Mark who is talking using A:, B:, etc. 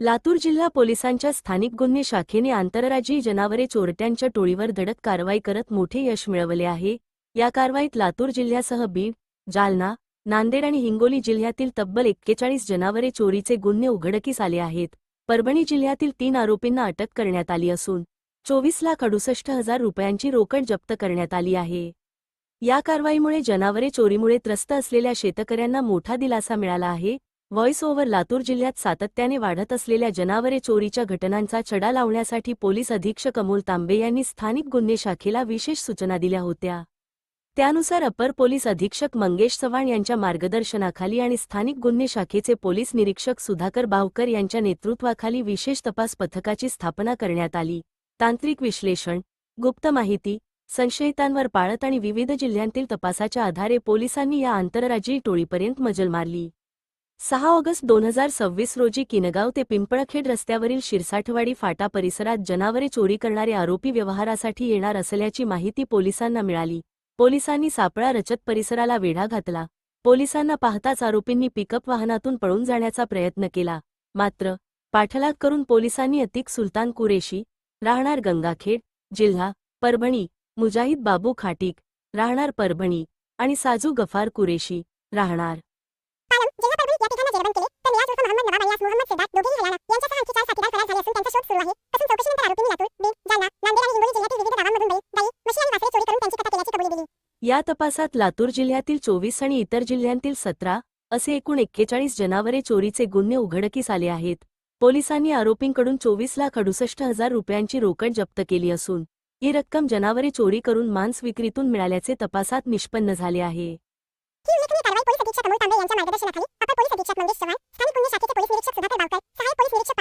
A: लातूर जिल्हा पोलिसांच्या स्थानिक गुन्हे शाखेने आंतरराज्यीय जनावरे चोरट्यांच्या टोळीवर धडक कारवाई करत मोठे यश मिळवले आहे। या कारवाईत लातूर जिल्ह्यासह बीड, जालना, नांदेड आणि हिंगोली जिल्ह्यातील तब्बल 41 जनावरे चोरीचे गुन्हे उघडकीस आले आहेत। परभणी जिल्ह्यातील 3 आरोपींना अटक करण्यात आली असून 24,68,000 रुपयांची रोकड जप्त करण्यात आली आहे। या कारवाईमुळे जनावरे चोरीमुळे त्रस्त असलेल्या शेतकऱ्यांना मोठा दिलासा मिळाला आहे। व्हॉइस ओव्हर लातूर जिल्ह्यात सातत्याने वाढत असलेल्या जनावरे चोरीच्या घटनांचा छडा लावण्यासाठी पोलीस अधीक्षक अमोल तांबे यांनी स्थानिक गुन्हे शाखेला विशेष सूचना दिल्या होत्या। त्यानुसार अपर पोलीस अधीक्षक मंगेश चव्हाण यांच्या मार्गदर्शनाखाली आणि स्थानिक गुन्हे शाखेचे पोलीस निरीक्षक सुधाकर बावकर यांच्या नेतृत्वाखाली विशेष तपास पथकाची स्थापना करण्यात आली। तांत्रिक विश्लेषण, गुप्त माहिती, संशयितांवर पाळत आणि विविध जिल्ह्यांतील तपासाच्या आधारे पोलिसांनी या आंतरराज्यीय टोळीपर्यंत मजल मारली। 6 ऑगस्ट 2026 रोजी किनगाव ते पिंपळखेड रस्त्यावरील शिरसाठवाडी फाटा परिसरात जनावरे चोरी करणारे आरोपी व्यवहारासाठी येणार असल्याची माहिती पोलिसांना मिळाली। पोलिसांनी सापळा रचत परिसराला वेढा घातला। पोलिसांना पाहताच आरोपींनी पिकअप वाहनातून पळून जाण्याचा प्रयत्न केला, मात्र पाठलाग करून पोलिसांनी अतिक सुलतान कुरेशी, राहणार गंगाखेड, जिल्हा परभणी, मुजाहिद बाबू खाटीक, राहणार परभणी आणि साजू गफार कुरेशी, राहणार या तपासात लातूर जिल्ह्यातील 24 आणि इतर जिल्ह्यांतील 17 असे एकूण 41 जनावरे चोरीचे गुन्हे उघडकीस आले आहेत। पोलिसांनी आरोपींकडून 24,68,000 रुपयांची रोकड जप्त केली असून ही रक्कम जनावरे चोरी करून मांस विक्रीतून मिळाल्याचे तपासात निष्पन्न झाले आहे।
B: ही उल्लेखनीय कारवाई पोलीस अधीक्षक अमोल तांबे यांच्या मार्गदर्शनाखाली अपर पोलीस अधीक्षक मंगेश चव्हाण, स्थानिक गुन्हे शाखेचे पोलीस निरीक्षक सुधाकर बावकर, सहाय्यक पोलीस निरीक्षक